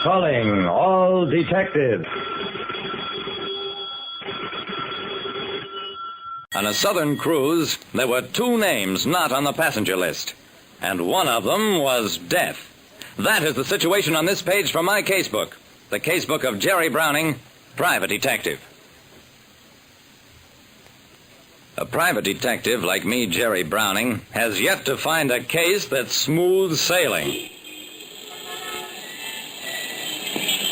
Calling all detectives. On a southern cruise, there were two names not on the passenger list, and one of them was Death. That is the situation on this page from my casebook, the casebook of Jerry Browning, private detective. A private detective like me, Jerry Browning, has yet to find a case that's smooth sailing.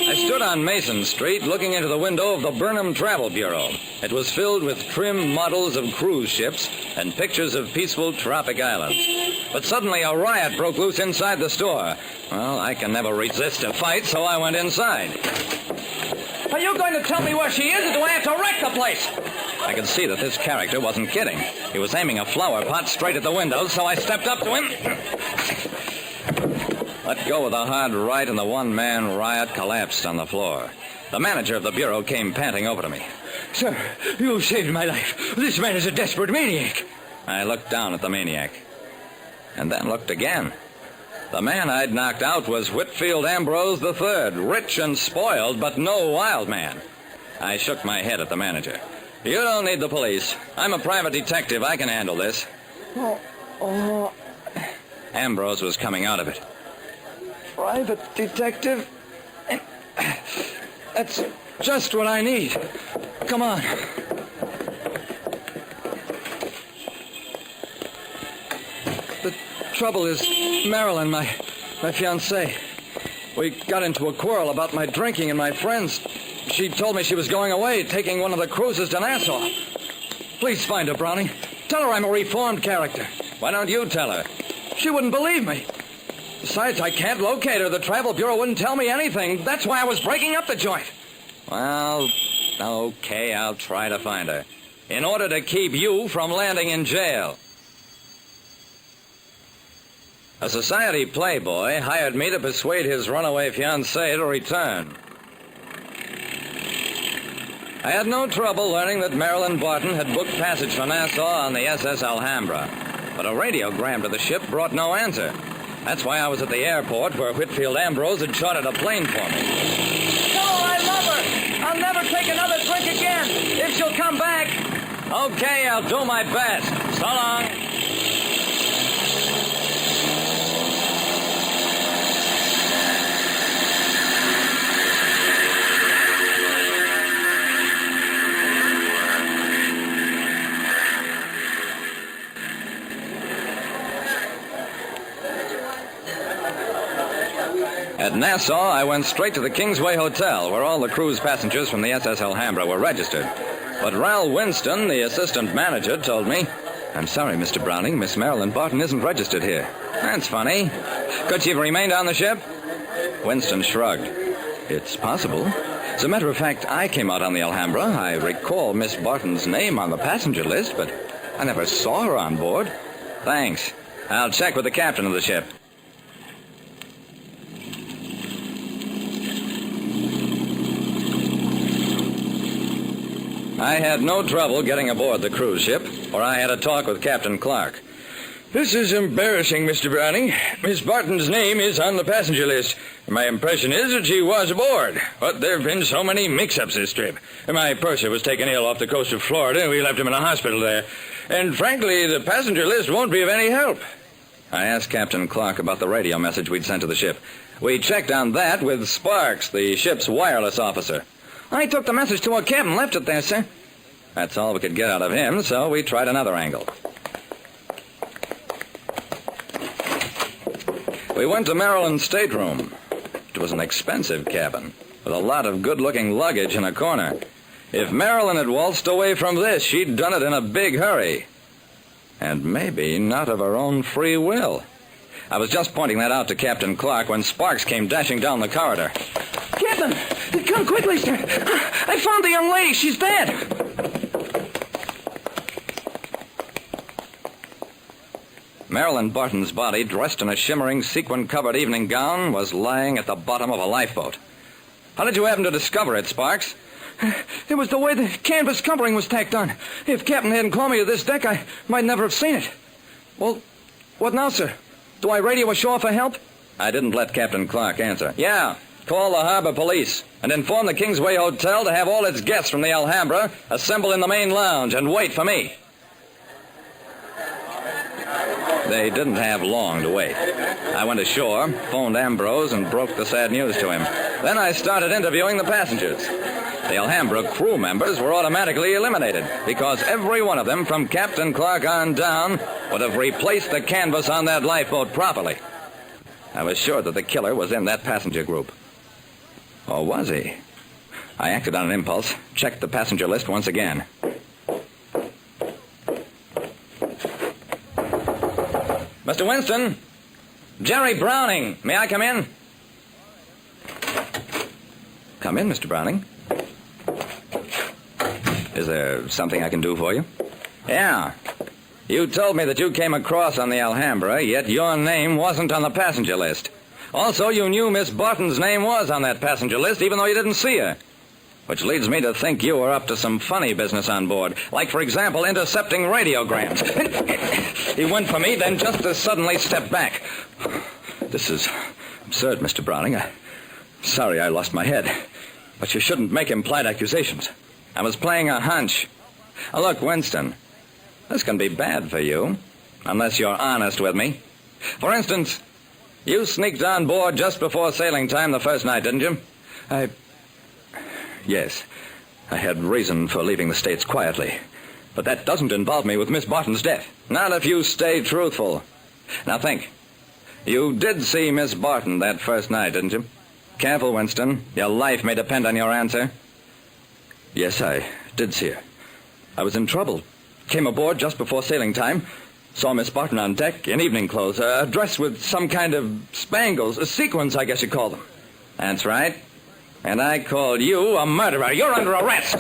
I stood on Mason Street looking into the window of the Burnham Travel Bureau. It was filled with trim models of cruise ships and pictures of peaceful tropic islands. But suddenly a riot broke loose inside the store. Well, I can never resist a fight, so I went inside. Are you going to tell me where she is, or do I have to wreck the place? I could see that this character wasn't kidding. He was aiming a flower pot straight at the window, so I stepped up to him. Let go with a hard right, and the one-man riot collapsed on the floor. The manager of the bureau came panting over to me. Sir, you saved my life. This man is a desperate maniac. I looked down at the maniac, and then looked again. The man I'd knocked out was Whitfield Ambrose III, rich and spoiled, but no wild man. I shook my head at the manager. You don't need the police. I'm a private detective. I can handle this. Oh. Ambrose was coming out of it. Private detective? That's just what I need. Come on. The trouble is, Marilyn, my fiancée. We got into a quarrel about my drinking and my friends. She told me she was going away, taking one of the cruises to Nassau. Please find her, Browning. Tell her I'm a reformed character. Why don't you tell her? She wouldn't believe me. Besides, I can't locate her. The Travel Bureau wouldn't tell me anything. That's why I was breaking up the joint. Well, okay, I'll try to find her. In order to keep you from landing in jail. A society playboy hired me to persuade his runaway fiancée to return. I had no trouble learning that Marilyn Barton had booked passage for Nassau on the SS Alhambra. But a radiogram to the ship brought no answer. That's why I was at the airport where Whitfield Ambrose had chartered a plane for me. Tell her I love her. I'll never take another drink again, if she'll come back. Okay, I'll do my best. So long. At Nassau, I went straight to the Kingsway Hotel, where all the cruise passengers from the SS Alhambra were registered. But Ral Winston, the assistant manager, told me, "I'm sorry, Mr. Browning, Miss Marilyn Barton isn't registered here." That's funny. Could she have remained on the ship? Winston shrugged. It's possible. As a matter of fact, I came out on the Alhambra. I recall Miss Barton's name on the passenger list, but I never saw her on board. Thanks. I'll check with the captain of the ship. I had no trouble getting aboard the cruise ship, where I had a talk with Captain Clark. This is embarrassing, Mr. Browning. Miss Barton's name is on the passenger list. My impression is that she was aboard, but there have been so many mix-ups this trip. My purser was taken ill off the coast of Florida, and we left him in a hospital there. And frankly, the passenger list won't be of any help. I asked Captain Clark about the radio message we'd sent to the ship. We checked on that with Sparks, the ship's wireless officer. I took the message to a cab and left it there, sir. That's all we could get out of him, so we tried another angle. We went to Marilyn's stateroom. It was an expensive cabin, with a lot of good-looking luggage in a corner. If Marilyn had waltzed away from this, she'd done it in a big hurry. And maybe not of her own free will. I was just pointing that out to Captain Clark when Sparks came dashing down the corridor. Captain, come quickly, sir. I found the young lady. She's dead. Marilyn Barton's body, dressed in a shimmering sequin-covered evening gown, was lying at the bottom of a lifeboat. How did you happen to discover it, Sparks? It was the way the canvas covering was tacked on. If Captain hadn't called me to this deck, I might never have seen it. Well, what now, sir? Do I radio ashore for help? I didn't let Captain Clark answer. Yeah, call the harbor police and inform the Kingsway Hotel to have all its guests from the Alhambra assemble in the main lounge and wait for me. They didn't have long to wait. I went ashore, phoned Ambrose, and broke the sad news to him. Then I started interviewing the passengers. The Alhambra crew members were automatically eliminated because every one of them, from Captain Clark on down, would have replaced the canvas on that lifeboat properly. I was sure that the killer was in that passenger group. Or was he? I acted on an impulse, checked the passenger list once again. Mr. Winston, Jerry Browning, may I come in? Come in, Mr. Browning. Is there something I can do for you? Yeah. You told me that you came across on the Alhambra, yet your name wasn't on the passenger list. Also, you knew Miss Barton's name was on that passenger list, even though you didn't see her. Which leads me to think you were up to some funny business on board. Like, for example, intercepting radiograms. He went for me, then just as suddenly stepped back. This is absurd, Mr. Browning. I'm sorry I lost my head. But you shouldn't make implied accusations. I was playing a hunch. Now, look, Winston, this can be bad for you, unless you're honest with me. For instance, you sneaked on board just before sailing time the first night, didn't you? Yes, I had reason for leaving the States quietly. But that doesn't involve me with Miss Barton's death. Not if you stay truthful. Now think. You did see Miss Barton that first night, didn't you? Careful, Winston. Your life may depend on your answer. Yes, I did see her. I was in trouble. Came aboard just before sailing time. Saw Miss Barton on deck in evening clothes, a dress with some kind of spangles, a sequins, I guess you call them. That's right. And I called you a murderer. You're under arrest.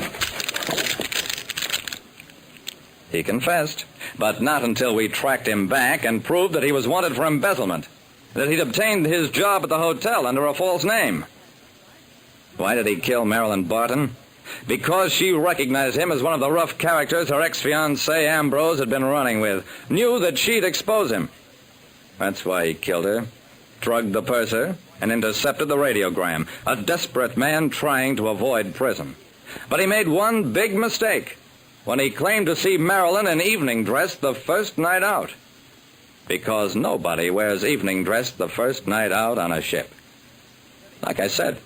He confessed, but not until we tracked him back and proved that he was wanted for embezzlement, that he'd obtained his job at the hotel under a false name. Why did he kill Marilyn Barton? Because she recognized him as one of the rough characters her ex-fiancé Ambrose had been running with, knew that she'd expose him. That's why he killed her, drugged the purser, and intercepted the radiogram, a desperate man trying to avoid prison. But he made one big mistake when he claimed to see Marilyn in evening dress the first night out. Because nobody wears evening dress the first night out on a ship. Like I said,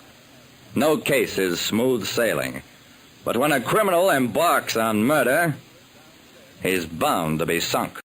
no case is smooth sailing. But when a criminal embarks on murder, he's bound to be sunk.